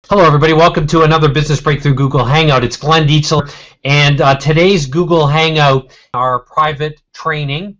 Hello, everybody. Welcome to another Business Breakthrough Google Hangout. It's Glenn Dietzel, and today's Google Hangout, our private training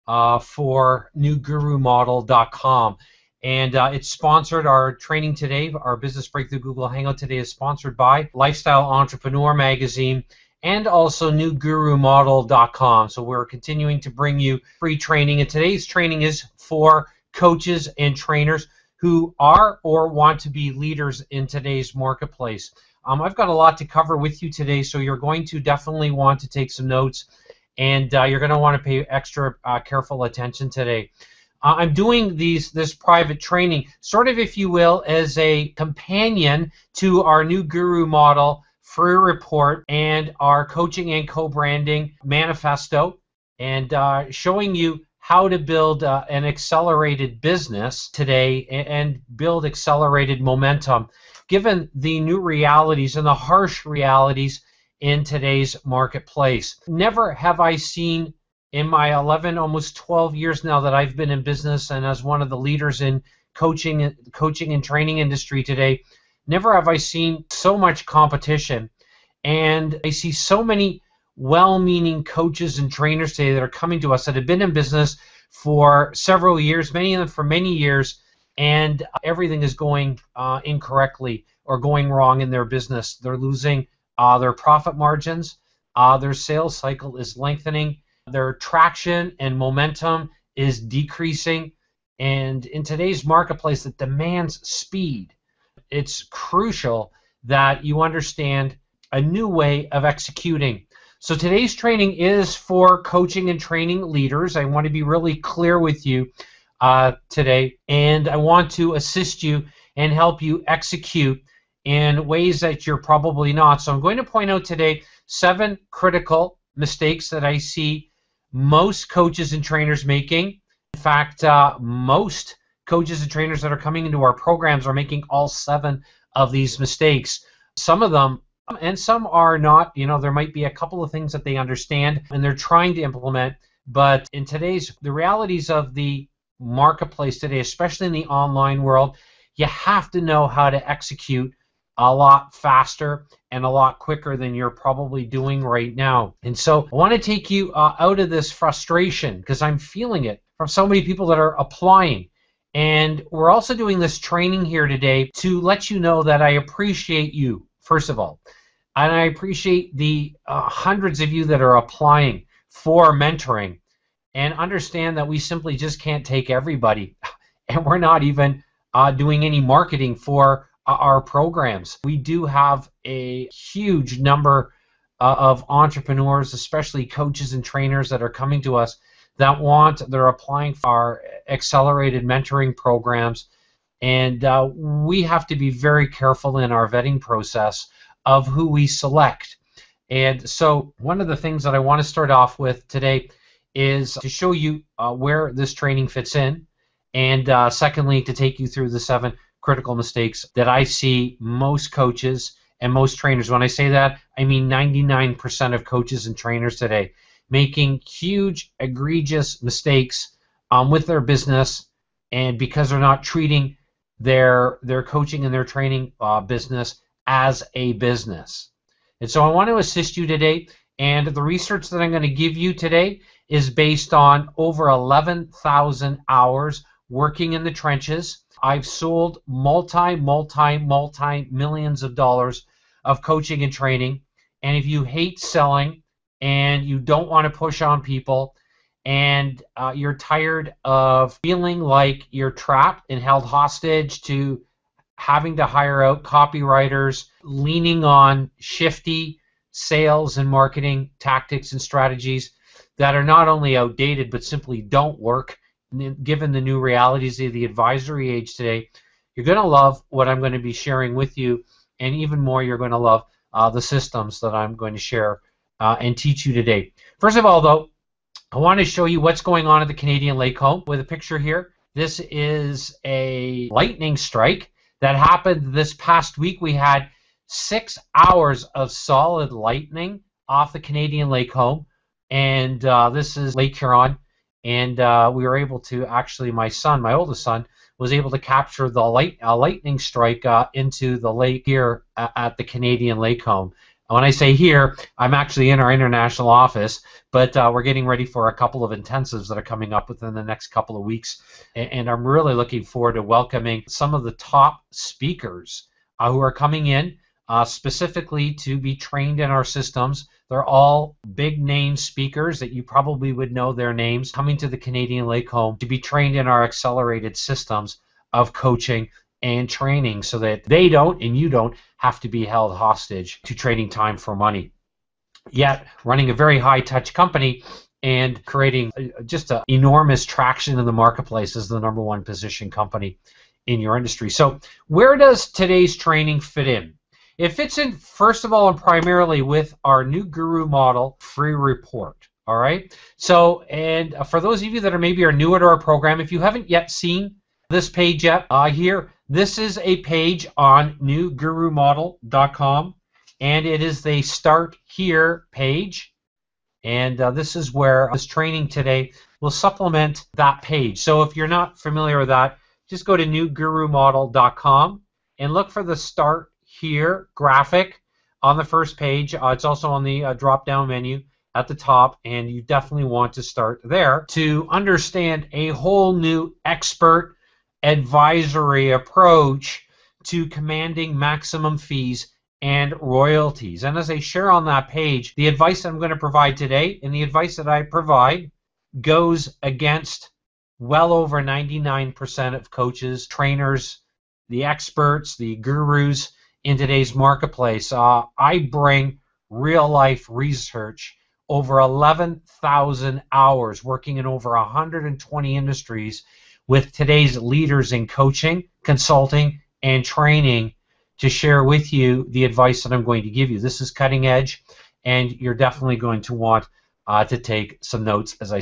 for newgurumodel.com. And it's sponsored, our training today, our Business Breakthrough Google Hangout today is sponsored by Lifestyle Entrepreneur Magazine and also newgurumodel.com. So we're continuing to bring you free training, and today's training is for coaches and trainers who are or want to be leaders in today's marketplace. I've got a lot to cover with you today, so you're going to definitely want to take some notes, and you're going to want to pay extra careful attention today. I'm doing this private training, sort of, if you will, as a companion to our new Guru Model free report and our coaching and co-branding manifesto, and showing you how to build an accelerated business today and build accelerated momentum, given the new realities and the harsh realities in today's marketplace. Never have I seen in my 11, almost 12 years now that I've been in business and as one of the leaders in coaching and training industry today, never have I seen so much competition, and I see so many well-meaning coaches and trainers today that are coming to us that have been in business for several years, many of them for many years, and everything is going incorrectly or going wrong in their business. They're losing their profit margins, their sales cycle is lengthening, their traction and momentum is decreasing, and in today's marketplace that demands speed, it's crucial that you understand a new way of executing. So today's training is for coaching and training leaders. I want to be really clear with you today, and I want to assist you and help you execute in ways that you're probably not. So I'm going to point out today 7 critical mistakes that I see most coaches and trainers making. In fact, most coaches and trainers that are coming into our programs are making all 7 of these mistakes. Some of them, and some are not, there might be a couple of things that they understand and they're trying to implement, but in the realities of the marketplace today, especially in the online world, you have to know how to execute a lot faster and a lot quicker than you're probably doing right now. And so I want to take you out of this frustration, because I'm feeling it from so many people that are applying. And we're also doing this training here today to let you know that I appreciate you, first of all. And I appreciate the hundreds of you that are applying for mentoring, and understand that we simply just can't take everybody, and we're not even doing any marketing for our programs. We do have a huge number of entrepreneurs, especially coaches and trainers, that are coming to us they're applying for our accelerated mentoring programs, and we have to be very careful in our vetting process of who we select. And so one of the things that I want to start off with today is to show you where this training fits in, and secondly, to take you through the 7 critical mistakes that I see most coaches and most trainers. When I say that, I mean 99% of coaches and trainers today making huge, egregious mistakes with their business, and because they're not treating their coaching and their training business as a business. And so I want to assist you today, and the research that I'm going to give you today is based on over 11,000 hours working in the trenches. I've sold multi-millions of dollars of coaching and training, and if you hate selling and you don't want to push on people, and you're tired of feeling like you're trapped and held hostage to having to hire out copywriters, leaning on shifty sales and marketing tactics and strategies that are not only outdated but simply don't work, given the new realities of the advisory age today, you're going to love what I'm going to be sharing with you, and even more, you're going to love the systems that I'm going to share and teach you today. First of all, though, I want to show you what's going on at the Canadian Lake Home with a picture here. This is a lightning strike that happened this past week. We had 6 hours of solid lightning off the Canadian Lake Home, and this is Lake Huron, and we were able to, actually, my oldest son, was able to capture the lightning strike into the lake here at the Canadian Lake Home. When I say here, I'm actually in our international office, but we're getting ready for a couple of intensives that are coming up within the next couple of weeks, and I'm really looking forward to welcoming some of the top speakers who are coming in specifically to be trained in our systems. They're all big name speakers that you probably would know their names, coming to the Canadian Lake Home to be trained in our accelerated systems of coaching and training, so that they don't and you don't have to be held hostage to trading time for money. Yet running a very high touch company and creating just an enormous traction in the marketplace as the #1 position company in your industry. So where does today's training fit in? It fits in, first of all and primarily, with our new Guru Model free report. All right. So, and for those of you that are newer to our program, if you haven't yet seen this page yet, here, this is a page on newgurumodel.com, and it is the Start Here page. And this is where this training today will supplement that page. So if you're not familiar with that, just go to newgurumodel.com and look for the Start Here graphic on the first page. It's also on the drop-down menu at the top, and you definitely want to start there to understand a whole new expert advisory approach to commanding maximum fees and royalties. And as I share on that page, the advice that I'm going to provide today and the advice that I provide goes against well over 99% of coaches, trainers, the experts, the gurus in today's marketplace. I bring real life research, over 11,000 hours working in over 120 industries with today's leaders in coaching, consulting, and training to share with you the advice that I'm going to give you. This is cutting edge, and you're definitely going to want to take some notes, as I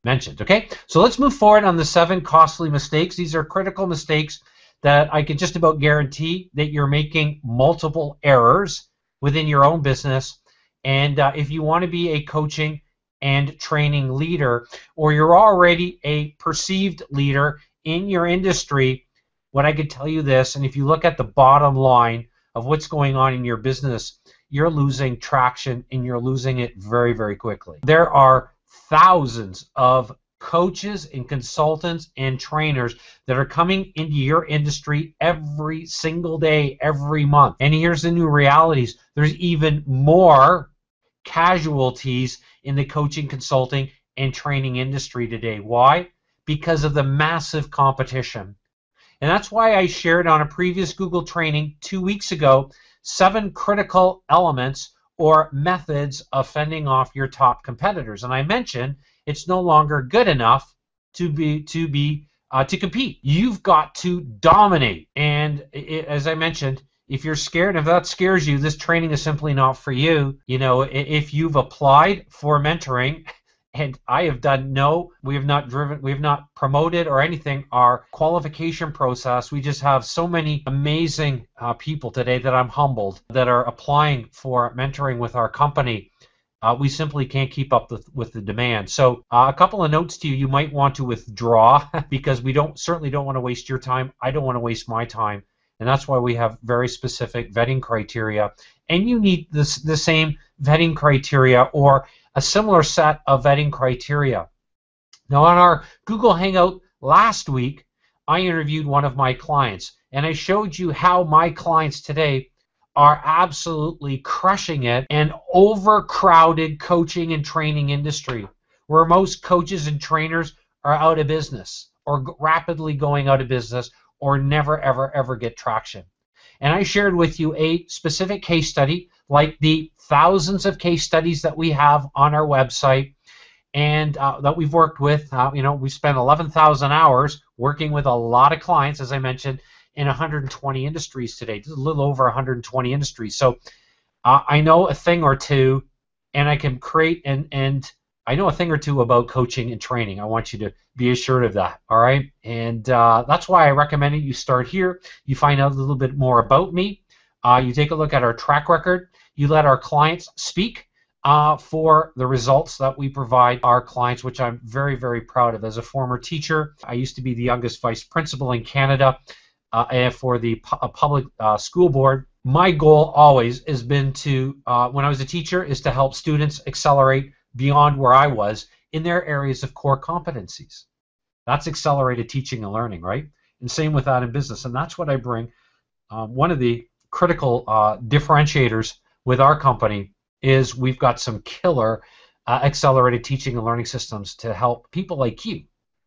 mentioned. Okay, so let's move forward on the 7 costly mistakes. These are critical mistakes that I can just about guarantee that you're making multiple errors within your own business. And if you want to be a coaching and training leader, or you're already a perceived leader in your industry, what I could tell you this, and if you look at the bottom line of what's going on in your business, you're losing traction, and you're losing it very, very quickly. There are thousands of coaches and consultants and trainers that are coming into your industry every single day, every month. And here's the new realities. There's even more casualties in the coaching, consulting, and training industry today. Why? Because of the massive competition. And that's why I shared on a previous Google training 2 weeks ago 7 critical elements or methods of fending off your top competitors. And I mentioned it's no longer good enough to compete. You've got to dominate. And as I mentioned, if you're scared, if that scares you, this training is simply not for you. You know, if you've applied for mentoring, and I have done we have not promoted or anything our qualification process. We just have so many amazing people today that I'm humbled that are applying for mentoring with our company. We simply can't keep up with the demand. So a couple of notes to you: you might want to withdraw because we certainly don't want to waste your time. I don't want to waste my time. And that's why we have very specific vetting criteria. And you need the same vetting criteria or a similar set of vetting criteria. Now, on our Google Hangout last week, I interviewed one of my clients, and I showed you how my clients today are absolutely crushing it in overcrowded coaching and training industry, where most coaches and trainers are out of business or rapidly going out of business or never, ever, ever get traction. And I shared with you a specific case study, like the thousands of case studies that we have on our website and that we've worked with. We spent 11,000 hours working with a lot of clients, as I mentioned, in 120 industries today, just a little over 120 industries. So I know a thing or two, and I can create and I know a thing or two about coaching and training. I want you to be assured of that, all right? And that's why I recommended you start here. You find out a little bit more about me. You take a look at our track record. You let our clients speak for the results that we provide our clients, which I'm very, very proud of. As a former teacher, I used to be the youngest vice principal in Canada for the public school board. My goal always has been to, when I was a teacher, is to help students accelerate beyond where I was in their areas of core competencies. That's accelerated teaching and learning, right? And same with that in business. And that's what I bring. One of the critical differentiators with our company is we've got some killer accelerated teaching and learning systems to help people like you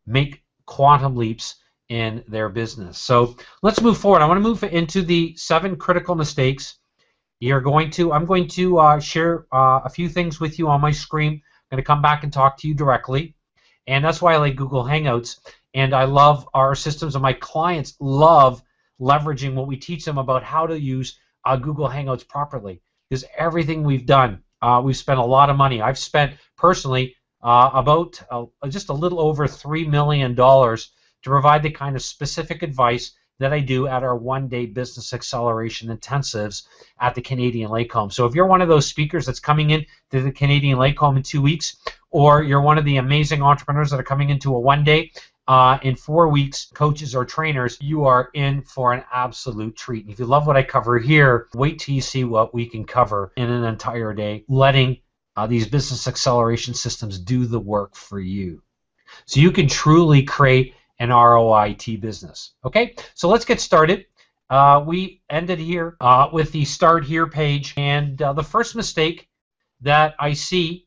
make quantum leaps in their business. So let's move forward. I want to move into the 7 critical mistakes. I'm going to share a few things with you on my screen. I'm going to come back and talk to you directly. And that's why I like Google Hangouts. And I love our systems, and my clients love leveraging what we teach them about how to use Google Hangouts properly. Because everything we've done, we've spent a lot of money. I've spent personally about just a little over $3 million to provide the kind of specific advice that I do at our one-day business acceleration intensives at the Canadian Lake Home. So if you're one of those speakers that's coming in to the Canadian Lake Home in 2 weeks, or you're one of the amazing entrepreneurs that are coming into a one-day, in 4 weeks, coaches or trainers, you are in for an absolute treat. If you love what I cover here, wait till you see what we can cover in an entire day, letting these business acceleration systems do the work for you. So you can truly create an ROIT business. Okay, so let's get started. We ended here with the Start Here page, and the first mistake that I see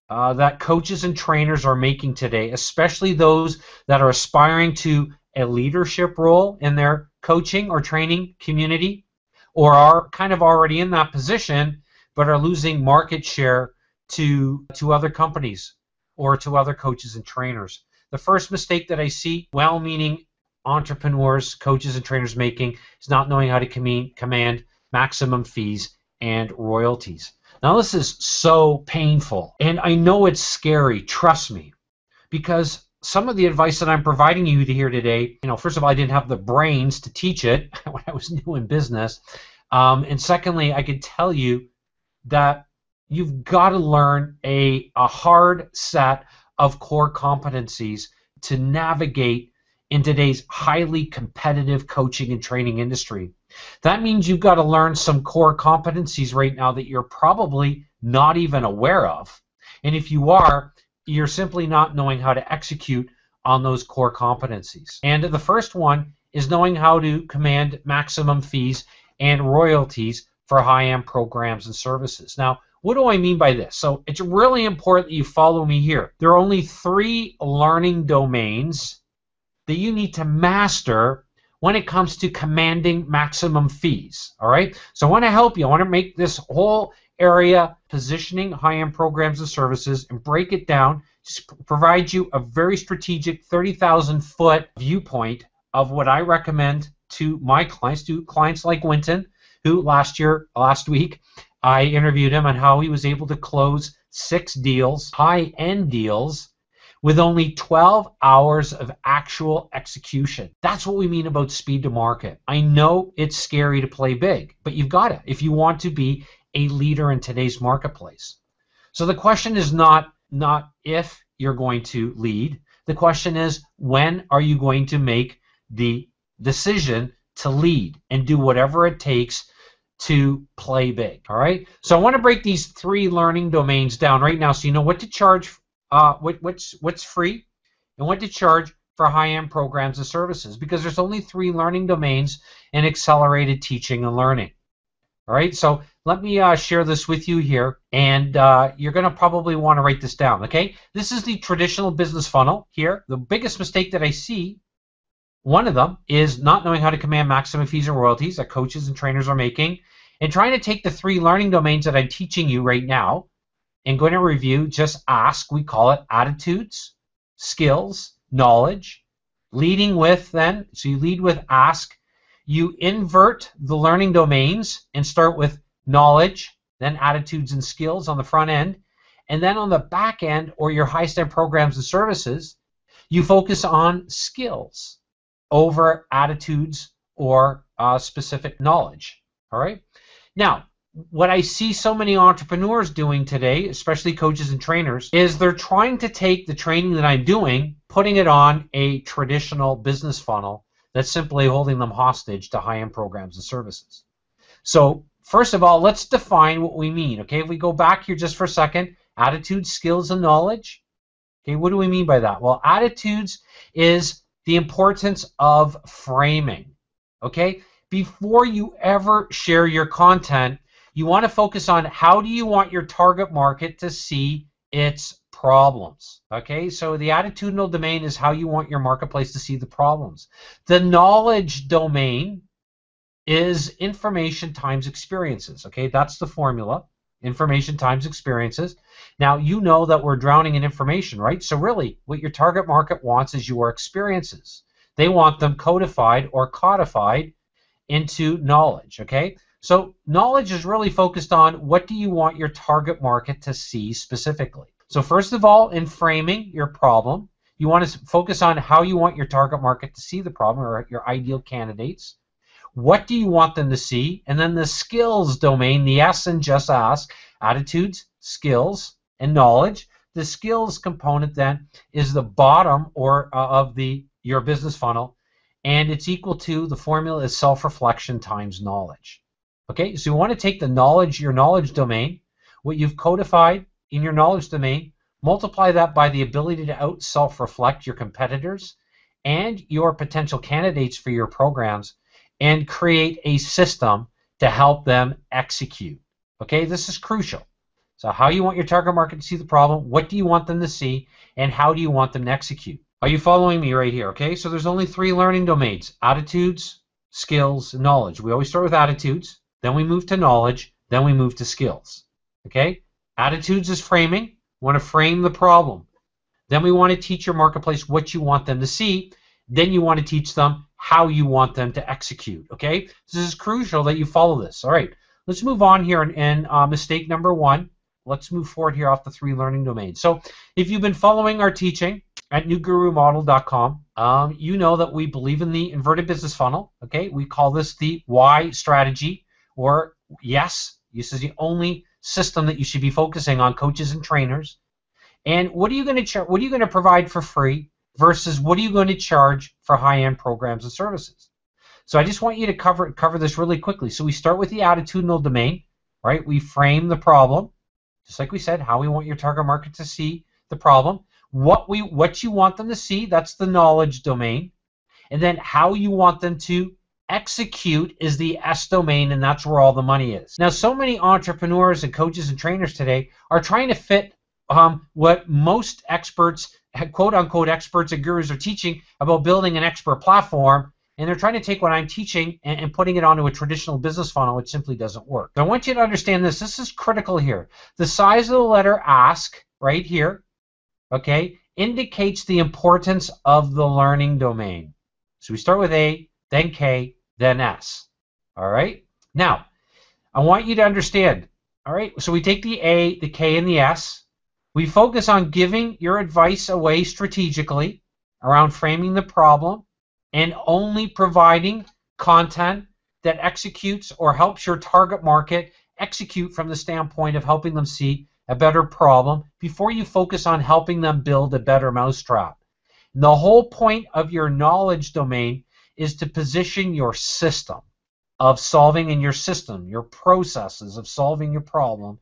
that coaches and trainers are making today, especially those that are aspiring to a leadership role in their coaching or training community, or are kind of already in that position but are losing market share to other companies or to other coaches and trainers. The first mistake that I see well-meaning entrepreneurs, coaches, and trainers making is not knowing how to command maximum fees and royalties. Now, this is so painful, and I know it's scary, trust me, because some of the advice that I'm providing you here today, first of all, I didn't have the brains to teach it when I was new in business, and secondly, I could tell you that you've got to learn a hard set of core competencies to navigate in today's highly competitive coaching and training industry. That means you've got to learn some core competencies right now that you're probably not even aware of. And if you are, you're simply not knowing how to execute on those core competencies. And the first one is knowing how to command maximum fees and royalties for high-end programs and services. Now, what do I mean by this? So it's really important that you follow me here. There are only 3 learning domains that you need to master when it comes to commanding maximum fees. All right? So I want to help you. I want to make this whole area, positioning high-end programs and services, and break it down, provide you a very strategic 30,000-foot viewpoint of what I recommend to my clients, to clients like Winton, who last week, I interviewed him on how he was able to close 6 deals, high-end deals, with only 12 hours of actual execution. That's what we mean about speed to market. I know it's scary to play big, but you've got it if you want to be a leader in today's marketplace. So the question is not if you're going to lead. The question is, when are you going to make the decision to lead and do whatever it takes to play big? All right. So I want to break these 3 learning domains down right now, so you know what to charge, what's free, and what to charge for high-end programs and services. Because there's only 3 learning domains in accelerated teaching and learning. All right. So let me share this with you here, and you're going to probably want to write this down. Okay. This is the traditional business funnel here. The biggest mistake that I see, one of them, is not knowing how to command maximum fees and royalties that coaches and trainers are making, and trying to take the 3 learning domains that I'm teaching you right now and going to review, just ask, we call it attitudes, skills, knowledge, leading with then, so you lead with ask, you invert the learning domains and start with knowledge, then attitudes and skills on the front end, and then on the back end, or your highest end programs and services, you focus on skills over attitudes or specific knowledge. All right. Now, what I see so many entrepreneurs doing today, especially coaches and trainers, is they're trying to take the training that I'm doing, putting it on a traditional business funnel that's simply holding them hostage to high-end programs and services. So first of all, let's define what we mean. Okay, if we go back here just for a second, attitudes, skills, and knowledge. Okay, what do we mean by that? Well, attitudes is the importance of framing. Okay, before you ever share your content, you want to focus on how do you want your target market to see its problems. Okay, so the attitudinal domain is how you want your marketplace to see the problems. The knowledge domain is information times experiences. Okay, that's the formula. Information times experiences. Now, you know that we're drowning in information, right? So really, what your target market wants is your experiences. They want them codified or codified into knowledge, okay? So knowledge is really focused on what do you want your target market to see specifically. So first of all, in framing your problem, you want to focus on how you want your target market to see the problem, or your ideal candidates. What do you want them to see? And then the skills domain, the S in just ask, attitudes, skills, and knowledge. The skills component then is the bottom of your business funnel, and it's equal to, the formula is self-reflection times knowledge. Okay, so you want to take the knowledge, your knowledge domain, what you've codified in your knowledge domain, multiply that by the ability to out self-reflect your competitors and your potential candidates for your programs, and create a system to help them execute. Okay, this is crucial. So how you want your target market to see the problem, what do you want them to see, and how do you want them to execute? Are you following me right here? Okay, so there's only 3 learning domains: attitudes, skills, and knowledge. We always start with attitudes, then we move to knowledge, then we move to skills. Okay, attitudes is framing. We want to frame the problem. Then we want to teach your marketplace what you want them to see. Then you want to teach them how you want them to execute. Okay, this is crucial that you follow this. All right, let's move on here, and mistake number 1. Let's move forward here off the 3 learning domains. So if you've been following our teaching at newgurumodel.com, you know that we believe in the inverted business funnel. Okay, we call this the Y strategy, or yes, this is the only system that you should be focusing on, coaches and trainers. And what are you going to provide for free versus what are you going to charge for high-end programs and services? So I just want you to cover this really quickly. So we start with the attitudinal domain, right? We frame the problem, just like we said, how we want your target market to see the problem. What you want them to see, that's the knowledge domain. And then how you want them to execute is the S domain, and that's where all the money is. Now, so many entrepreneurs and coaches and trainers today are trying to fit what most experts, quote-unquote experts and gurus, are teaching about building an expert platform, and they're trying to take what I'm teaching and putting it onto a traditional business funnel, which simply doesn't work. So I want you to understand this. This is critical here. The size of the letter ASK right here, okay, indicates the importance of the learning domain. So we start with A, then K, then S. All right? Now, I want you to understand, all right, so we take the A, the K, and the S. We focus on giving your advice away strategically around framing the problem and only providing content that executes or helps your target market execute from the standpoint of helping them see a better problem before you focus on helping them build a better mousetrap. And the whole point of your knowledge domain is to position your system of solving in your system, your processes of solving your problem,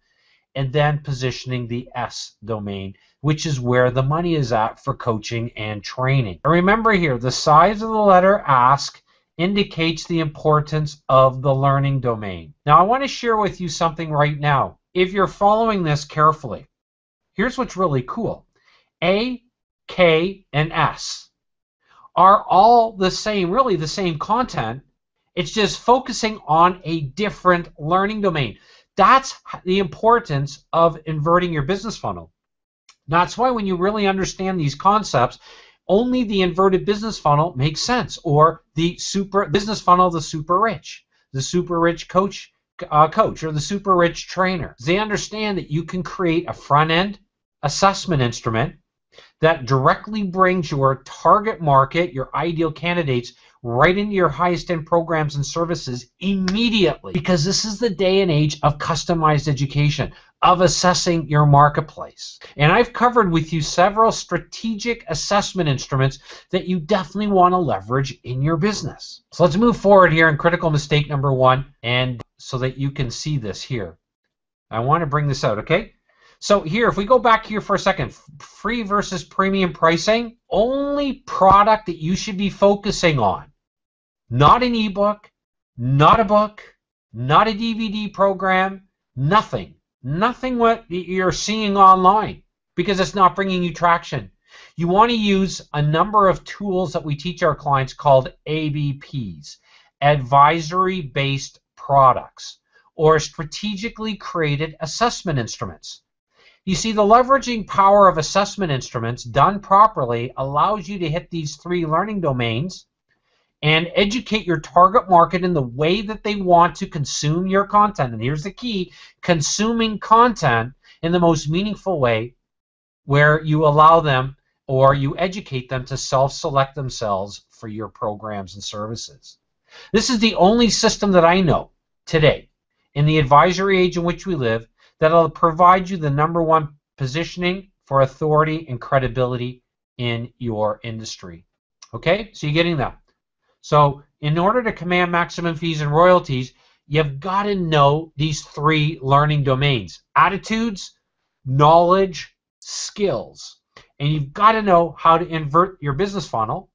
and then positioning the S domain, which is where the money is at for coaching and training. And remember here, the size of the letter ASK indicates the importance of the learning domain. Now, I want to share with you something right now. If you're following this carefully, here's what's really cool. A, K, and S are all the same, really the same content. It's just focusing on a different learning domain. That's the importance of inverting your business funnel. That's why when you really understand these concepts, only the inverted business funnel makes sense, or the super business funnel, the super rich coach, or the super rich trainer. They understand that you can create a front-end assessment instrument that directly brings your target market, your ideal candidates, right into your highest end programs and services immediately. Because this is the day and age of customized education, of assessing your marketplace. And I've covered with you several strategic assessment instruments that you definitely want to leverage in your business. So let's move forward here in critical mistake number 1, and so that you can see this here. I want to bring this out, okay? So here, if we go back here for a second, free versus premium pricing, only product that you should be focusing on, not an ebook, not a book, not a DVD program, nothing what you're seeing online, because it's not bringing you traction. You want to use a number of tools that we teach our clients called ABPs, advisory-based products, or strategically created assessment instruments. You see, the leveraging power of assessment instruments done properly allows you to hit these 3 learning domains and educate your target market in the way that they want to consume your content. And here's the key: consuming content in the most meaningful way, where you allow them or you educate them to self-select themselves for your programs and services. This is the only system that I know today in the advisory age in which we live that'll provide you the #1 positioning for authority and credibility in your industry. Okay, so you're getting that. So in order to command maximum fees and royalties, you've got to know these 3 learning domains: attitudes, knowledge, skills. And you've got to know how to invert your business funnel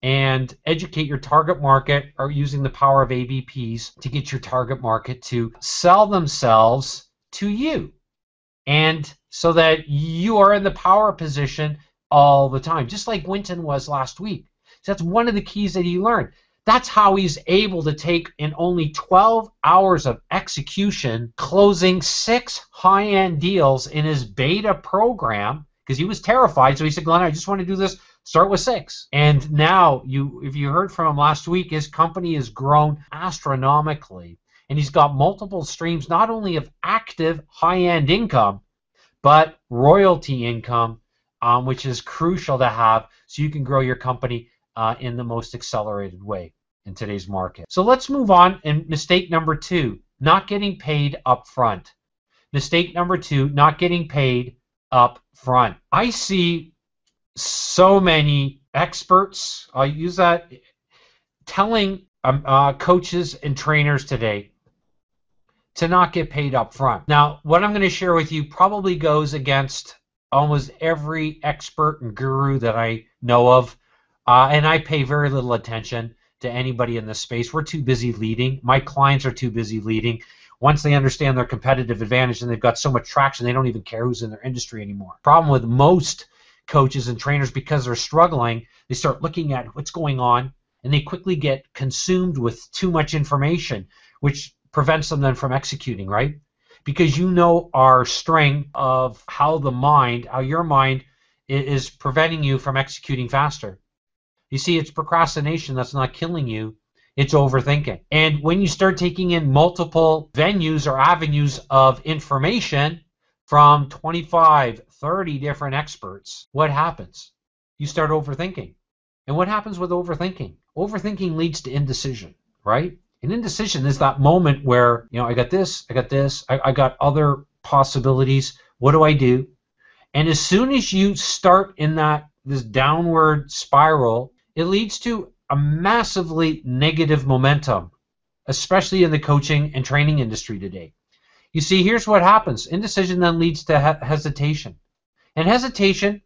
and educate your target market, or using the power of ABPs to get your target market to sell themselves to you, and so that you are in the power position all the time, just like Winton was last week. So that's one of the keys that he learned. That's how he's able to take, in only 12 hours of execution, closing 6 high-end deals in his beta program, because he was terrified. So he said, Glenn, I just want to do this. Start with 6. And now, if you heard from him last week, his company has grown astronomically. And he's got multiple streams, not only of active high-end income, but royalty income, which is crucial to have so you can grow your company in the most accelerated way in today's market. So let's move on. And mistake number 2, not getting paid up front. Mistake number 2, not getting paid up front. I see so many experts, I'll use that, telling coaches and trainers today to not get paid up front. Now, what I'm going to share with you probably goes against almost every expert and guru that I know of, and I pay very little attention to anybody in this space. We're too busy leading. My clients are too busy leading. Once they understand their competitive advantage and they've got so much traction, they don't even care who's in their industry anymore. Problem with most coaches and trainers, because they're struggling, they start looking at what's going on, and they quickly get consumed with too much information, which prevents them then from executing, right? Because you know our string of how your mind is preventing you from executing faster. You see, it's procrastination that's not killing you, it's overthinking. And when you start taking in multiple venues or avenues of information from 25, 30 different experts, what happens? You start overthinking. And what happens with overthinking? Overthinking leads to indecision, right? And indecision is that moment where, I got this, I got other possibilities. What do I do? And as soon as you start in this downward spiral, it leads to a massively negative momentum, especially in the coaching and training industry today. You see, here's what happens. Indecision then leads to hesitation. And hesitation,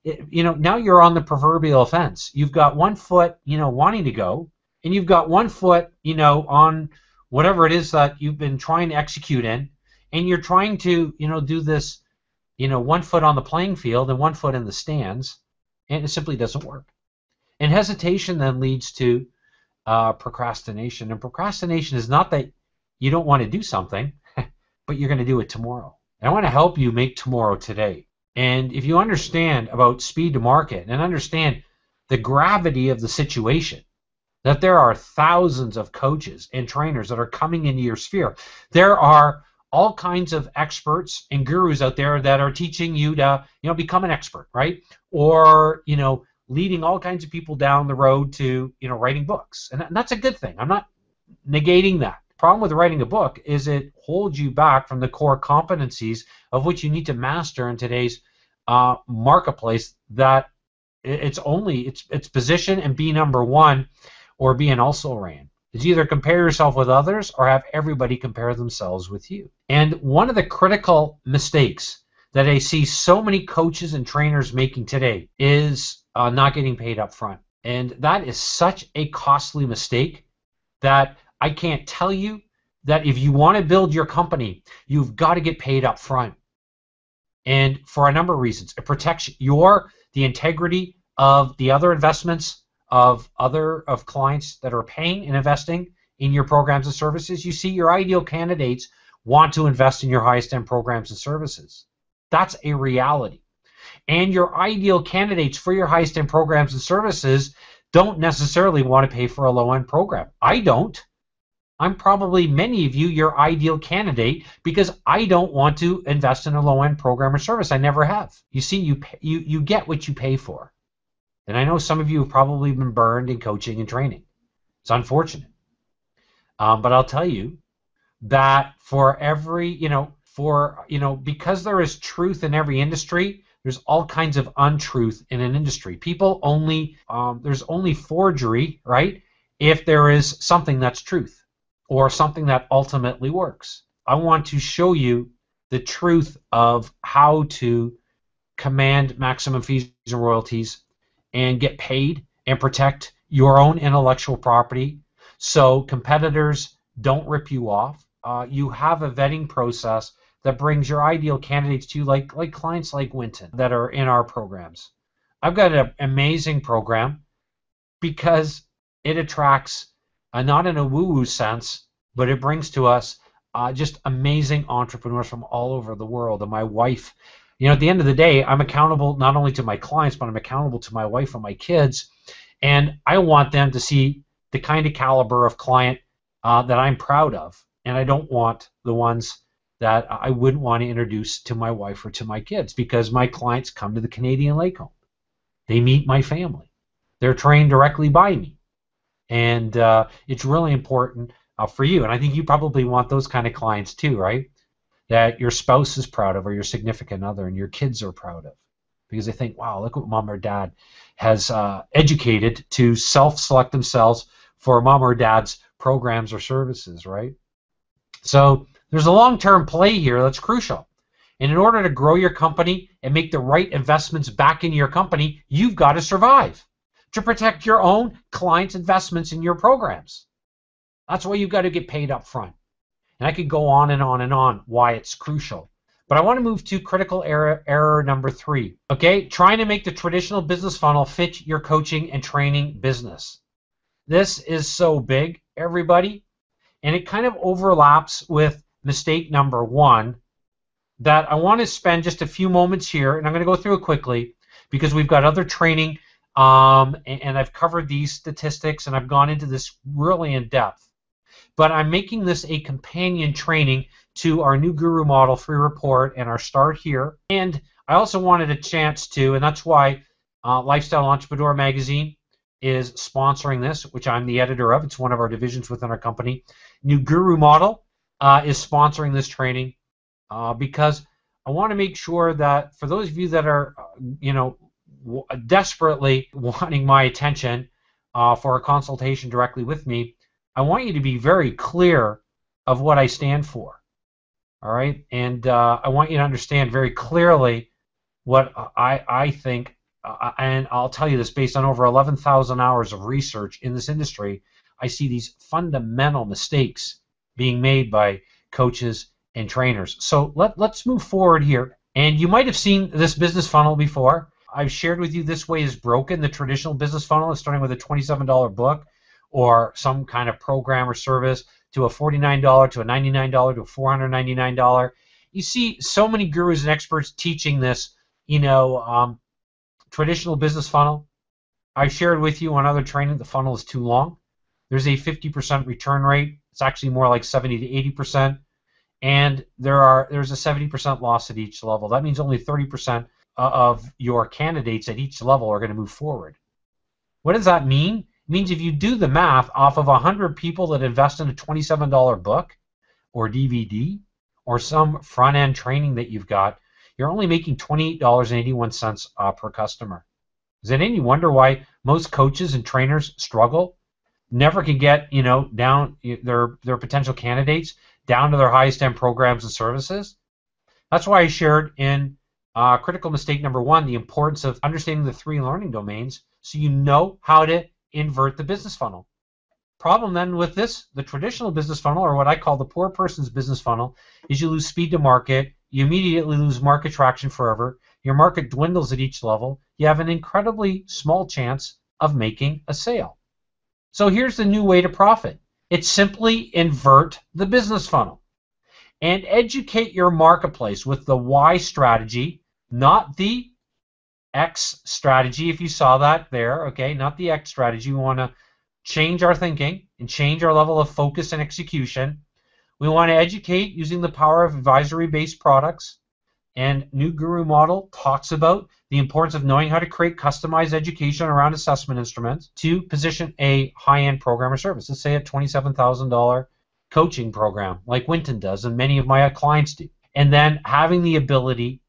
now you're on the proverbial fence. You've got one foot, wanting to go, and you've got one foot, on whatever it is that you've been trying to execute in, and you're trying to, do this, one foot on the playing field and one foot in the stands, and it simply doesn't work. And hesitation then leads to procrastination. And procrastination is not that you don't want to do something, but you're going to do it tomorrow. And I want to help you make tomorrow today. And if you understand about speed to market and understand the gravity of the situation, that there are thousands of coaches and trainers that are coming into your sphere. There are all kinds of experts and gurus out there that are teaching you to, become an expert, right? or, leading all kinds of people down the road to, writing books. And that's a good thing. I'm not negating that. The problem with writing a book is it holds you back from the core competencies of which you need to master in today's marketplace, that it's position and be number one, or be an also-ran. It's either compare yourself with others or have everybody compare themselves with you. And one of the critical mistakes that I see so many coaches and trainers making today is not getting paid up front. And that is such a costly mistake that I can't tell you that if you want to build your company, you've got to get paid up front. And for a number of reasons. It protects the integrity of the other investments of clients that are paying and investing in your programs and services. You see, your ideal candidates want to invest in your highest end programs and services. That's a reality. And your ideal candidates for your highest end programs and services don't necessarily want to pay for a low end program. I don't. I'm probably, many of you, your ideal candidate, because I don't want to invest in a low end program or service. I never have. You see, you get what you pay for. And I know some of you have probably been burned in coaching and training. It's unfortunate. But I'll tell you that for every, because there is truth in every industry, there's all kinds of untruth in an industry. There's only forgery, right, if there is something that's truth or something that ultimately works. I want to show you the truth of how to command maximum fees and royalties and get paid and protect your own intellectual property so competitors don't rip you off. You have a vetting process that brings your ideal candidates to you, like clients like Winton that are in our programs. I've got an amazing program because it attracts, not in a woo-woo sense, but it brings to us just amazing entrepreneurs from all over the world. And my wife, at the end of the day, I'm accountable not only to my clients, but I'm accountable to my wife and my kids. And I want them to see the kind of caliber of client that I'm proud of. And I don't want the ones that I wouldn't want to introduce to my wife or to my kids, because my clients come to the Canadian Lake Home. They meet my family. They're trained directly by me. And it's really important for you. And I think you probably want those kind of clients too, right? That your spouse is proud of, or your significant other, and your kids are proud of, because they think, wow, look what mom or dad has educated to self-select themselves for mom or dad's programs or services, right? So there's a long-term play here that's crucial. And in order to grow your company and make the right investments back into your company, you've got to survive to protect your own clients' investments in your programs. That's why you've got to get paid up front. And I could go on and on and on why it's crucial. But I want to move to critical error number 3. Okay, trying to make the traditional business funnel fit your coaching and training business. This is so big, everybody, and it kind of overlaps with mistake number 1 that I want to spend just a few moments here, and I'm going to go through it quickly because we've got other training, and I've covered these statistics, and I've gone into this really in depth. But I'm making this a companion training to our new Guru Model free report and our Start Here. And I also wanted a chance to, and that's why Lifestyle Entrepreneur Magazine is sponsoring this, which I'm the editor of. It's one of our divisions within our company. New Guru Model is sponsoring this training because I want to make sure that for those of you that are, desperately wanting my attention for a consultation directly with me, I want you to be very clear of what I stand for. All right, and I want you to understand very clearly what I think, and I'll tell you this based on over 11,000 hours of research in this industry. I see these fundamental mistakes being made by coaches and trainers. So let's move forward here. And you might have seen this business funnel before. I've shared with you This Way is Broken, the traditional business funnel is starting with a $27 book or some kind of program or service to a $49, to a $99, to a $499. You see so many gurus and experts teaching this, traditional business funnel. I shared with you on other training the funnel is too long. There's a 50% return rate. It's actually more like 70 to 80%. And there's a 70% loss at each level. That means only 30% of your candidates at each level are going to move forward. What does that mean? It means if you do the math off of 100 people that invest in a $27 book or DVD or some front-end training that you've got, you're only making $28.81 per customer. Is it any wonder why most coaches and trainers struggle? Never can get, down their potential candidates down to their highest end programs and services? That's why I shared in critical mistake number 1 the importance of understanding the 3 learning domains so you know how to invert the business funnel. Problem then with this, the traditional business funnel, or what I call the poor person's business funnel, is you lose speed to market, you immediately lose market traction forever, your market dwindles at each level, you have an incredibly small chance of making a sale. So here's the new way to profit. It's simply invert the business funnel and educate your marketplace with the Y strategy, not the X strategy, if you saw that there, okay, not the X strategy. We want to change our thinking and change our level of focus and execution. We want to educate using the power of advisory-based products. And New Guru model talks about the importance of knowing how to create customized education around assessment instruments to position a high-end program or service. Let's say a $27,000 coaching program like Winton does and many of my clients do. And then having the ability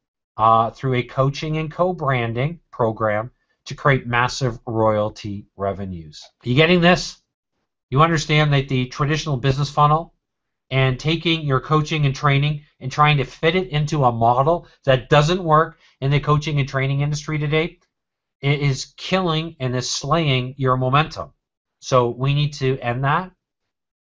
through a coaching and co-branding program to create massive royalty revenues. Are you getting this? You understand that the traditional business funnel and taking your coaching and training and trying to fit it into a model that doesn't work in the coaching and training industry today, it is killing and is slaying your momentum. So we need to end that.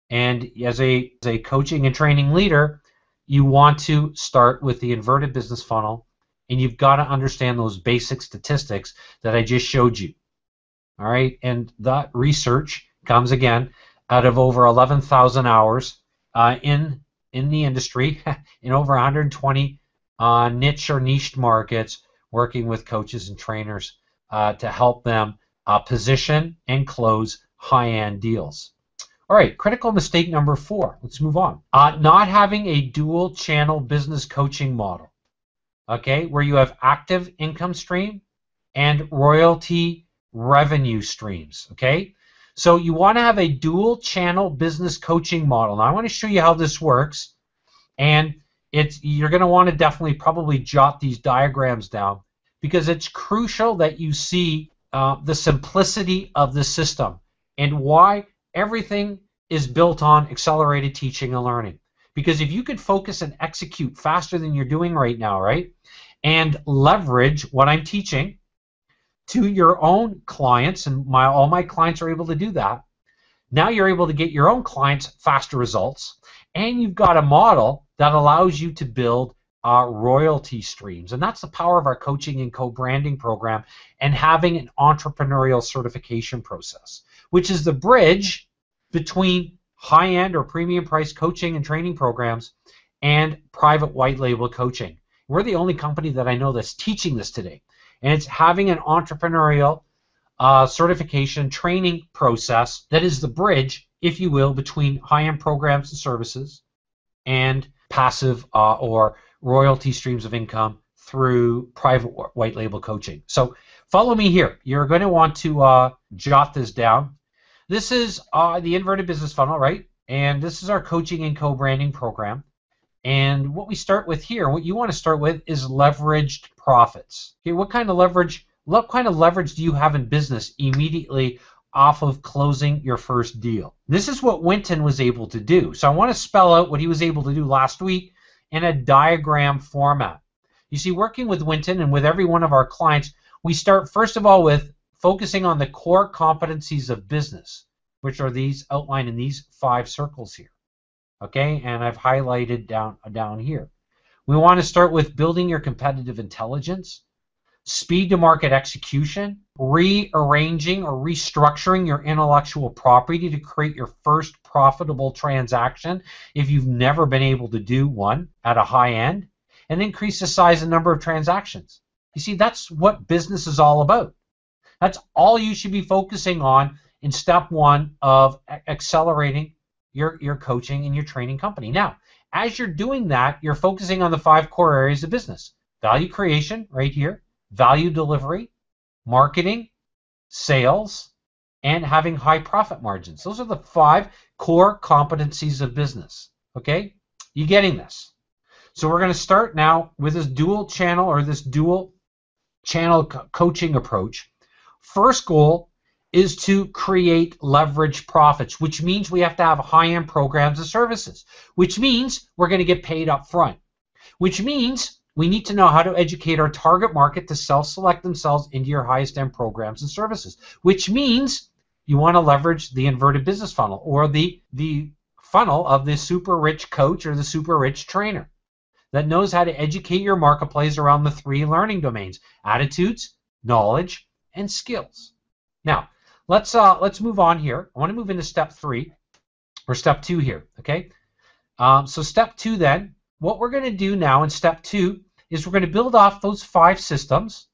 And as a coaching and training leader, you want to start with the inverted business funnel, and you've got to understand those basic statistics that I just showed you. All right, and that research comes again out of over 11,000 hours in the industry in over 120 niche or niched markets, working with coaches and trainers to help them position and close high-end deals. All right, critical mistake number 4. Let's move on. Not having a dual channel business coaching model, okay, where you have active income stream and royalty revenue streams, okay? So you want to have a dual channel business coaching model. Now I want to show you how this works, and you're going to want to definitely probably jot these diagrams down because it's crucial that you see the simplicity of the system and why everything is built on accelerated teaching and learning. Because if you could focus and execute faster than you're doing right now, right, and leverage what I'm teaching to your own clients, and all my clients are able to do that, now you're able to get your own clients faster results, and you've got a model that allows you to build royalty streams. And that's the power of our coaching and co-branding program and having an entrepreneurial certification process, which is the bridge between high-end or premium price coaching and training programs and private white label coaching. We're the only company that I know that's teaching this today. And it's having an entrepreneurial certification training process that is the bridge, if you will, between high-end programs and services and passive or royalty streams of income through private white label coaching. So follow me here. You're going to want to jot this down. This is the inverted business funnel, right? And this is our coaching and co-branding program. And what we start with here, what you want to start with is leveraged profits. Okay, what kind of leverage do you have in business immediately off of closing your first deal? This is what Winton was able to do. So I want to spell out what he was able to do last week in a diagram format. You see, working with Winton and with every one of our clients, we start first of all with focusing on the core competencies of business, which are these outlined in these 5 circles here. Okay, and I've highlighted down here. We want to start with building your competitive intelligence, speed to market execution, rearranging or restructuring your intellectual property to create your first profitable transaction if you've never been able to do one at a high end, and increase the size and number of transactions. You see, that's what business is all about. That's all you should be focusing on in step 1 of accelerating your coaching and your training company. Now, as you're doing that, you're focusing on the 5 core areas of business. value creation right here, value delivery, marketing, sales, and having high profit margins. Those are the 5 core competencies of business. Okay? You getting this? So we're going to start now with this dual channel coaching approach. First goal is to create leverage profits, which means we have to have high-end programs and services, which means we're going to get paid up front, which means we need to know how to educate our target market to self-select themselves into your highest-end programs and services, which means you want to leverage the inverted business funnel, or the funnel of the super rich coach or the super rich trainer that knows how to educate your marketplace around the 3 learning domains: attitudes, knowledge, and skills. Now, let's move on here. I want to move into step 3 or step 2 here. Okay. So step 2 then, what we're going to do now in step 2 is we're going to build off those 5 systems,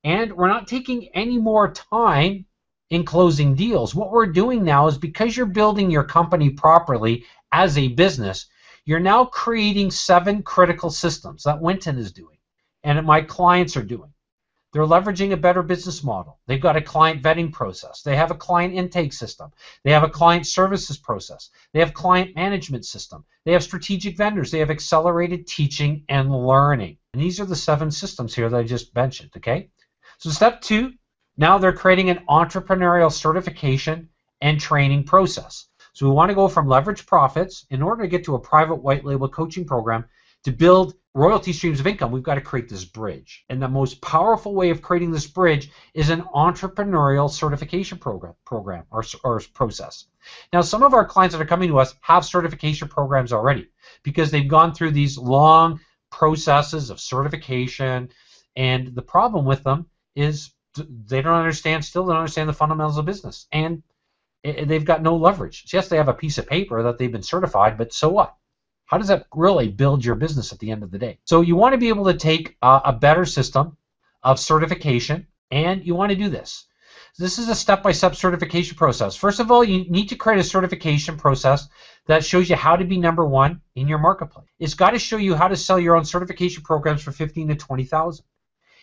and we're not taking any more time in closing deals. What we're doing now is, because you're building your company properly as a business, you're now creating 7 critical systems that Winton is doing and my clients are doing. They're leveraging a better business model. They've got a client vetting process. They have a client intake system. They have a client services process. They have client management system. They have strategic vendors. They have accelerated teaching and learning. And these are the 7 systems here that I just mentioned, okay? So step 2, now they're creating an entrepreneurial certification and training process. So we want to go from leverage profits. In order to get to a private white label coaching program to build royalty streams of income, we've got to create this bridge. And the most powerful way of creating this bridge is an entrepreneurial certification program or process. Now, some of our clients that are coming to us have certification programs already, because they've gone through these long processes of certification, and the problem with them is they don't understand the fundamentals of business, and they've got no leverage. So yes, they have a piece of paper that they've been certified, but so what? How does that really build your business at the end of the day? So you want to be able to take a better system of certification, and you want to do this. This is a step-by-step certification process. First of all, you need to create a certification process that shows you how to be number 1 in your marketplace. It's got to show you how to sell your own certification programs for $15,000 to $20,000.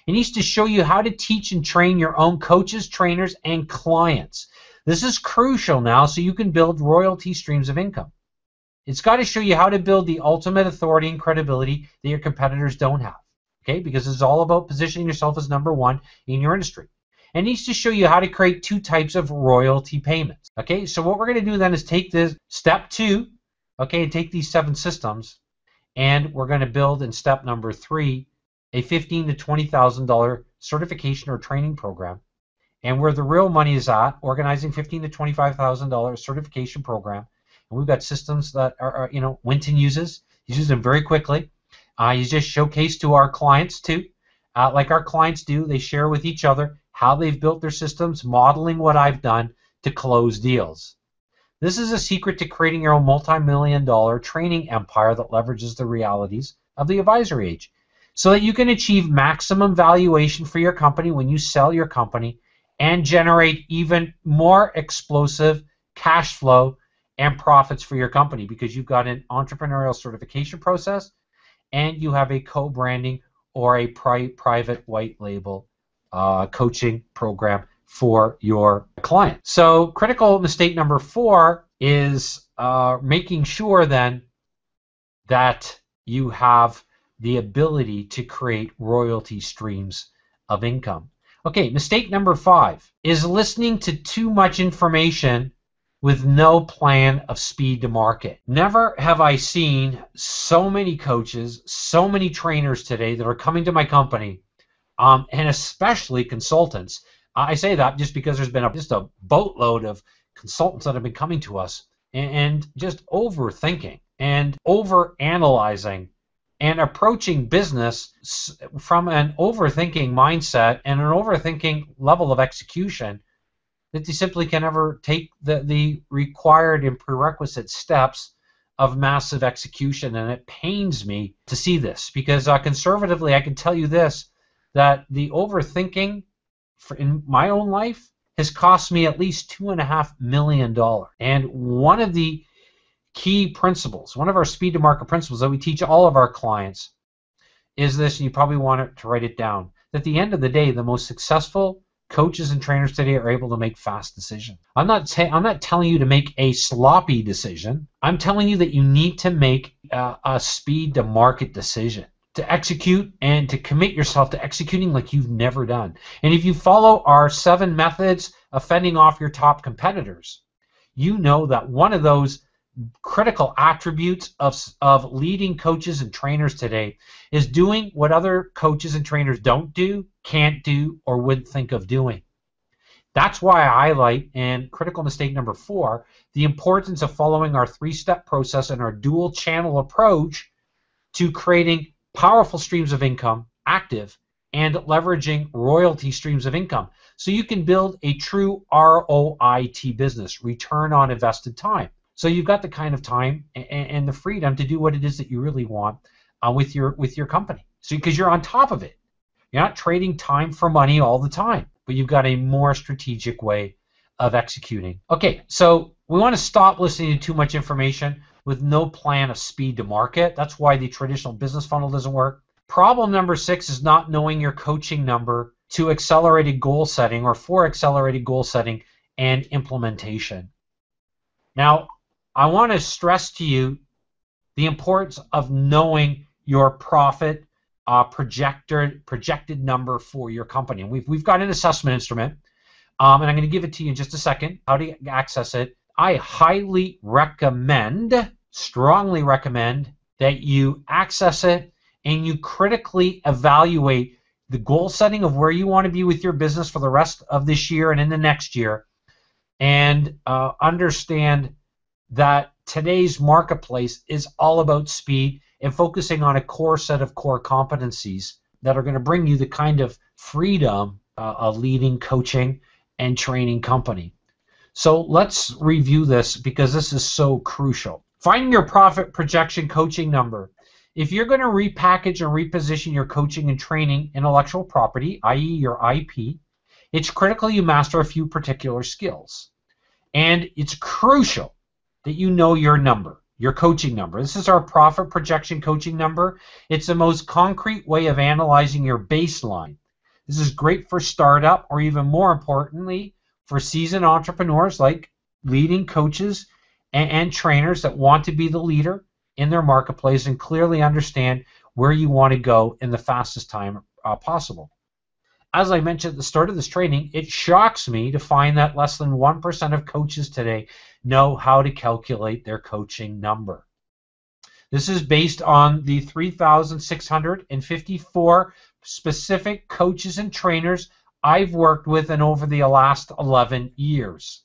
It needs to show you how to teach and train your own coaches, trainers, and clients. This is crucial now, so you can build royalty streams of income. It's got to show you how to build the ultimate authority and credibility that your competitors don't have, okay? Because it's all about positioning yourself as number 1 in your industry. It needs to show you how to create 2 types of royalty payments, okay? So what we're going to do then is take this step 2, okay, and take these 7 systems, and we're going to build in step number 3 a $15,000 to $20,000 certification or training program. And where the real money is at, organizing $15,000 to $25,000 certification program. And we've got systems that are Winton uses. He uses them very quickly. He's just showcased to our clients too. Like our clients do, they share with each other how they've built their systems, modeling what I've done to close deals. This is a secret to creating your own multi-million-dollar training empire that leverages the realities of the advisory age, so that you can achieve maximum valuation for your company when you sell your company and generate even more explosive cash flow and profits for your company, because you've got an entrepreneurial certification process and you have a co-branding or a private white label coaching program for your client. So critical mistake number 4 is making sure then that you have the ability to create royalty streams of income. Okay, mistake number 5 is listening to too much information with no plan of speed to market. Never have I seen so many coaches, so many trainers today that are coming to my company, and especially consultants. I say that just because there's been just a boatload of consultants that have been coming to us and just overthinking and overanalyzing and approaching business from an overthinking mindset and an overthinking level of execution that they simply can never take the required and prerequisite steps of massive execution. And it pains me to see this, because conservatively I can tell you this, that the overthinking in my own life has cost me at least $2.5 million. And one of the key principles, one of our speed to market principles that we teach all of our clients is this, and you probably want to write it down. At the end of the day, the most successful coaches and trainers today are able to make fast decisions. I'm not telling you to make a sloppy decision. I'm telling you that you need to make a speed to market decision, to execute and to commit yourself to executing like you've never done. And if you follow our 7 methods of fending off your top competitors, you know that one of those critical attributes of leading coaches and trainers today is doing what other coaches and trainers don't do, can't do, or wouldn't think of doing. That's why I highlight in critical mistake number 4 the importance of following our 3-step process and our dual channel approach to creating powerful streams of income, active, and leveraging royalty streams of income, so you can build a true ROIT business, return on invested time. So you've got the kind of time and the freedom to do what it is that you really want with your company. So because you're on top of it, you're not trading time for money all the time, but you've got a more strategic way of executing. Okay, so we want to stop listening to too much information with no plan of speed to market. That's why the traditional business funnel doesn't work. Problem number 6 is not knowing your coaching number to accelerated goal setting or for accelerated goal setting and implementation. Now, I want to stress to you the importance of knowing your profit projected number for your company. And we've got an assessment instrument, and I'm going to give it to you in just a second, how to access it. I highly recommend, strongly recommend, that you access it and you critically evaluate the goal setting of where you want to be with your business for the rest of this year and in the next year, and understand that today's marketplace is all about speed and focusing on a core set of core competencies that are going to bring you the kind of freedom a leading coaching and training company. So let's review this because this is so crucial. Finding your profit projection coaching number. If you're going to repackage and reposition your coaching and training intellectual property, i.e. your IP, it's critical you master a few particular skills. And it's crucial that you know your number, your coaching number. This is our profit projection coaching number. It's the most concrete way of analyzing your baseline. This is great for startup, or even more importantly, for seasoned entrepreneurs like leading coaches and trainers that want to be the leader in their marketplace and clearly understand where you want to go in the fastest time possible. As I mentioned at the start of this training, it shocks me to find that less than 1% of coaches today know how to calculate their coaching number. This is based on the 3,654 specific coaches and trainers I've worked with in over the last 11 years.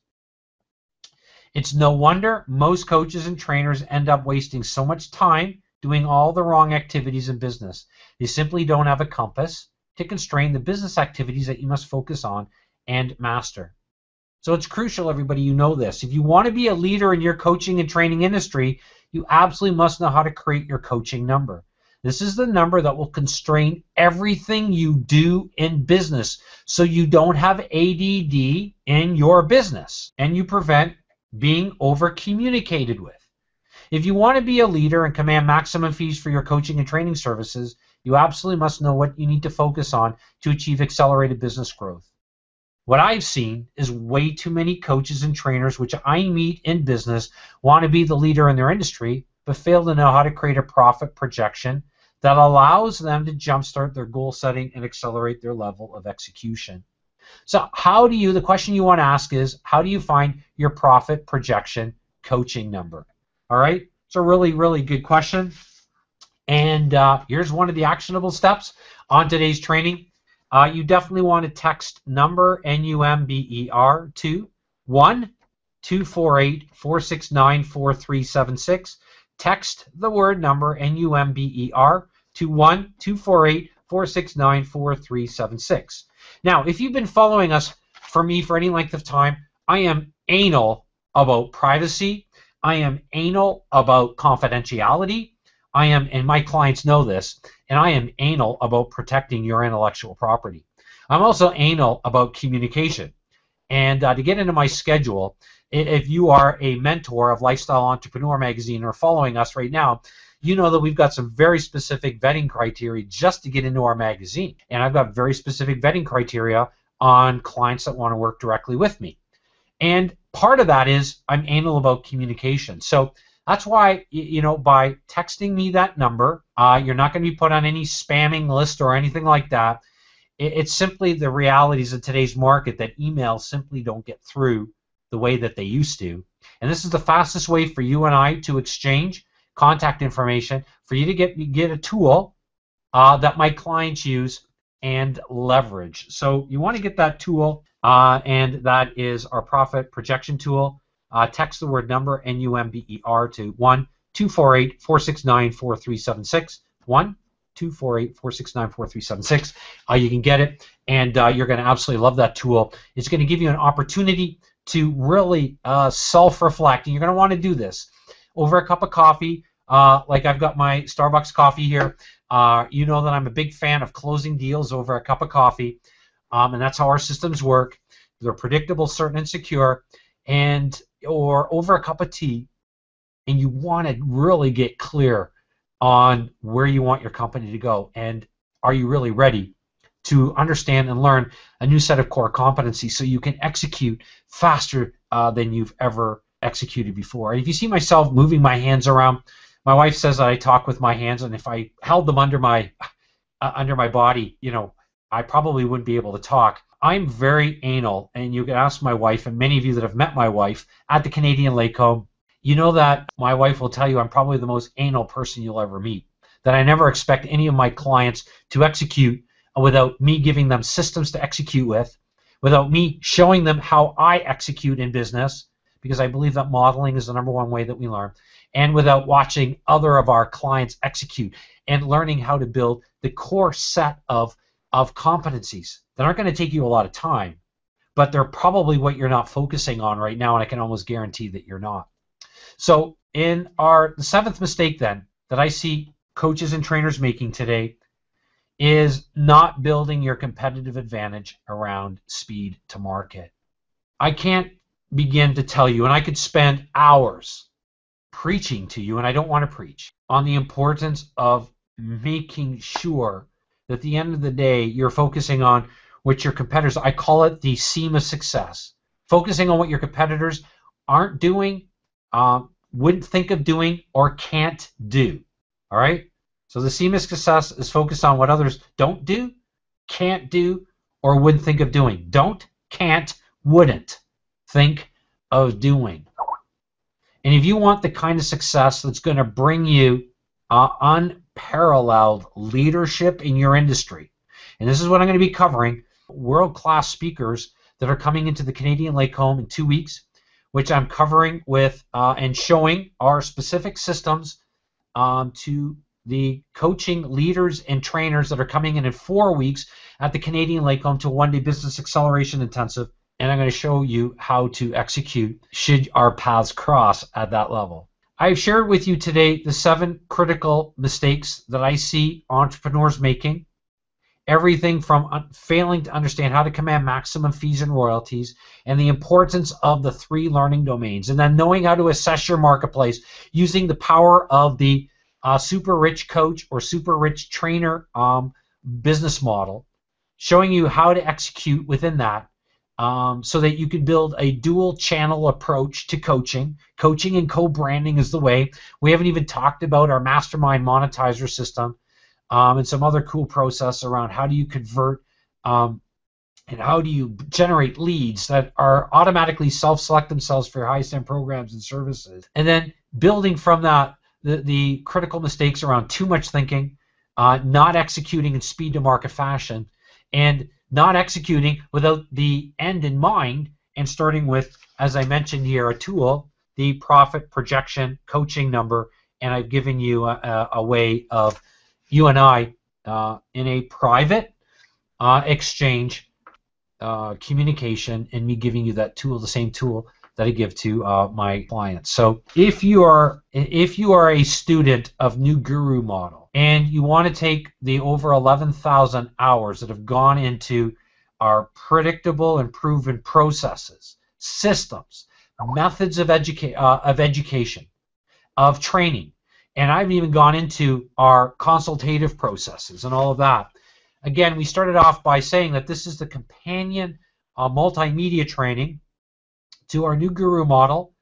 It's no wonder most coaches and trainers end up wasting so much time doing all the wrong activities in business. They simply don't have a compass to constrain the business activities that you must focus on and master. So it's crucial, everybody, you know this. If you want to be a leader in your coaching and training industry, you absolutely must know how to create your coaching number. This is the number that will constrain everything you do in business so you don't have ADD in your business and you prevent being over-communicated with. If you want to be a leader and command maximum fees for your coaching and training services, you absolutely must know what you need to focus on to achieve accelerated business growth. What I've seen is way too many coaches and trainers which I meet in business want to be the leader in their industry, but fail to know how to create a profit projection that allows them to jumpstart their goal setting and accelerate their level of execution. So the question you want to ask is, how do you find your profit projection coaching number? All right, it's a really, really good question. And here's one of the actionable steps on today's training. You definitely want to text number, NUMBER, to 1-248-469-4376. Text the word number, NUMBER, to 1-248-469-4376. Now, if you've been following us for any length of time, I am anal about privacy. I am anal about confidentiality. And my clients know this, and I am anal about protecting your intellectual property. I'm also anal about communication. And to get into my schedule, if you are a mentor of Lifestyle Entrepreneur Magazine or following us right now, you know that we've got some very specific vetting criteria just to get into our magazine. And I've got very specific vetting criteria on clients that want to work directly with me. And part of that is I'm anal about communication. So that's why, you know, by texting me that number, you're not going to be put on any spamming list or anything like that. It's simply the realities of today's market that emails simply don't get through the way that they used to. And this is the fastest way for you and I to exchange contact information, for you to get a tool that my clients use and leverage. So you want to get that tool, and that is our profit projection tool. Text the word number, NUMBER, to 1-248-469-4376. 1-248-469-4376. You can get it, and you're going to absolutely love that tool. It's going to give you an opportunity to really self-reflect, and you're going to want to do this over a cup of coffee. Like I've got my Starbucks coffee here. You know that I'm a big fan of closing deals over a cup of coffee, and that's how our systems work. They're predictable, certain, and secure, or over a cup of tea, and you want to really get clear on where you want your company to go, and are you really ready to understand and learn a new set of core competencies so you can execute faster than you've ever executed before. And if you see myself moving my hands around, my wife says that I talk with my hands, and if I held them under my body, you know, I probably wouldn't be able to talk. I'm very anal, and you can ask my wife, and many of you that have met my wife at the Canadian Lake Home, you know that my wife will tell you I'm probably the most anal person you'll ever meet, that I never expect any of my clients to execute without me giving them systems to execute with, without me showing them how I execute in business, because I believe that modeling is the #1 way that we learn, and without watching other of our clients execute and learning how to build the core set of competencies that aren't going to take you a lot of time, but they're probably what you're not focusing on right now, and I can almost guarantee that you're not. So in the 7th mistake then that I see coaches and trainers making today is not building your competitive advantage around speed to market. I can't begin to tell you, and I could spend hours preaching to you, and I don't want to preach, on the importance of making sure that at the end of the day you're focusing on what your competitors, I call it the seam of success, focusing on what your competitors aren't doing, wouldn't think of doing, or can't do. All right? So the seam of success is focused on what others don't do, can't do, or wouldn't think of doing. Don't, can't, wouldn't think of doing. And if you want the kind of success that's going to bring you unparalleled leadership in your industry, and this is what I'm going to be covering, world-class speakers that are coming into the Canadian Lake Home in 2 weeks, which I'm covering with and showing our specific systems to the coaching leaders and trainers that are coming in 4 weeks at the Canadian Lake Home to a 1-day business acceleration intensive. And I'm going to show you how to execute should our paths cross at that level. I've shared with you today the 7 critical mistakes that I see entrepreneurs making. Everything from failing to understand how to command maximum fees and royalties, and the importance of the 3 learning domains, and then knowing how to assess your marketplace using the power of the super rich coach or super rich trainer business model, showing you how to execute within that so that you can build a dual channel approach to coaching. Coaching and co-branding is the way. We haven't even talked about our mastermind monetizer system. And some other cool process around how do you convert and how do you generate leads that are automatically self-select themselves for your highest end programs and services. And then building from that the critical mistakes around too much thinking, not executing in speed to market fashion, and not executing without the end in mind, and starting with, as I mentioned here, a tool, the profit projection coaching number, and I've given you a way of you and I in a private exchange communication, and me giving you that tool, the same tool that I give to my clients. So if you are a student of New Guru Model and you want to take the over 11,000 hours that have gone into our predictable and proven processes, systems, methods of education, of training, And I've even gone into our consultative processes and all of that. Again, we started off by saying that this is the companion multimedia training to our new guru model,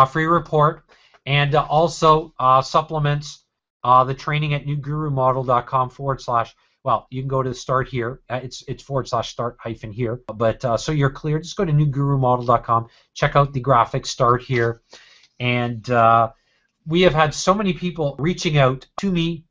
free report, and also supplements the training at newgurumodel.com/. Well, you can go to start here. It's /start hyphen here. But so you're clear, just go to newgurumodel.com, check out the graphics, start here. And we have had so many people reaching out to me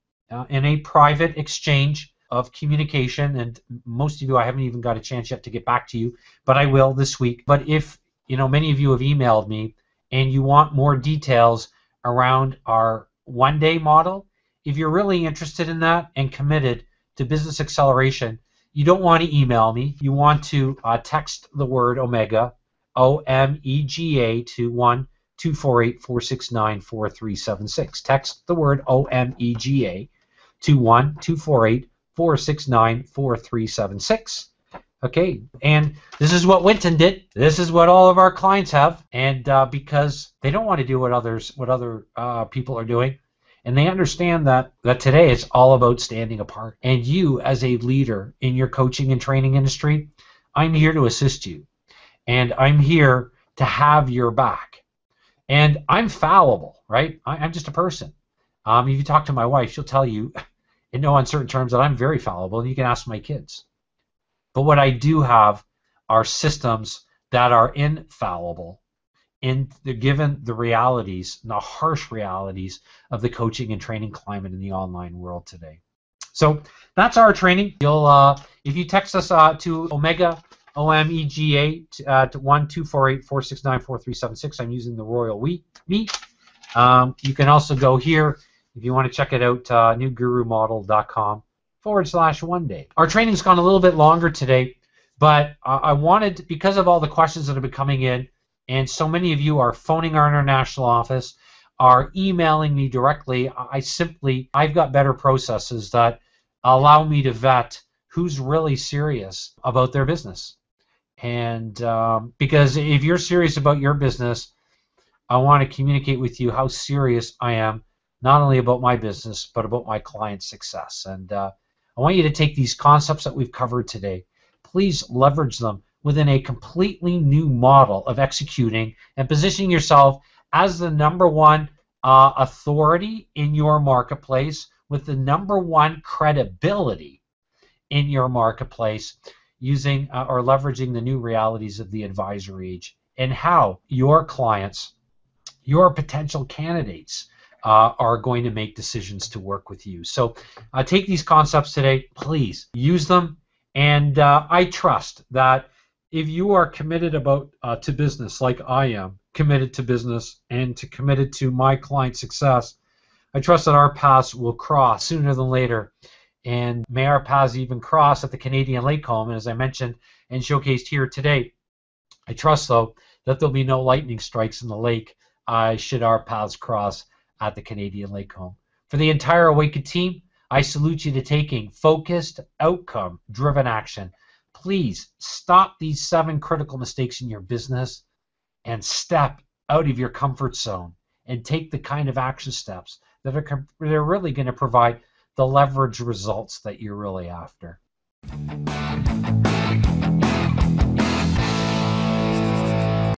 in a private exchange of communication, and most of you, I haven't even got a chance yet to get back to you, but I will this week. But if many of you have emailed me and you want more details around our one-day model, if you're really interested in that and committed to business acceleration, you don't want to email me. You want to text the word Omega, OMEGA, to 1-248-469-4376. Text the word OMEGA to 1-248-469-4376. Okay, and this is what Winton did. This is what all of our clients have, and because they don't want to do what other people are doing, and they understand that today it's all about standing apart. And you, as a leader in your coaching and training industry, I'm here to assist you, and I'm here to have your back. And I'm fallible, right? I'm just a person. If you talk to my wife, she'll tell you in no uncertain terms that I'm very fallible, and you can ask my kids. But what I do have are systems that are infallible, given the realities, the harsh realities of the coaching and training climate in the online world today. So that's our training. You'll, if you text us to Omega, OMEGA, to 1-248-469-4376. I'm using the Royal Me. You can also go here if you want to check it out, newgurumodel.com/one-day. Our training's gone a little bit longer today, but I wanted, because of all the questions that have been coming in, and so many of you are phoning our international office, are emailing me directly, I've got better processes that allow me to vet who's really serious about their business. And because if you're serious about your business, I want to communicate with you how serious I am, not only about my business, but about my client's success. And I want you to take these concepts that we've covered today, please leverage them within a completely new model of executing and positioning yourself as the #1 authority in your marketplace, with the #1 credibility in your marketplace, using or leveraging the new realities of the advisory age, and how your clients, your potential candidates, are going to make decisions to work with you. So take these concepts today, please use them, and I trust that if you are committed to business, like I am committed to business and committed to my client success, I trust that our paths will cross sooner than later. And may our paths even cross at the Canadian Lake Home. And as I mentioned and showcased here today, I trust, though, that there'll be no lightning strikes in the lake should our paths cross at the Canadian Lake Home. For the entire Awakened team, I salute you to taking focused, outcome-driven action. Please stop these 7 critical mistakes in your business and step out of your comfort zone and take the kind of action steps that are really going to provide the leverage results that you're really after.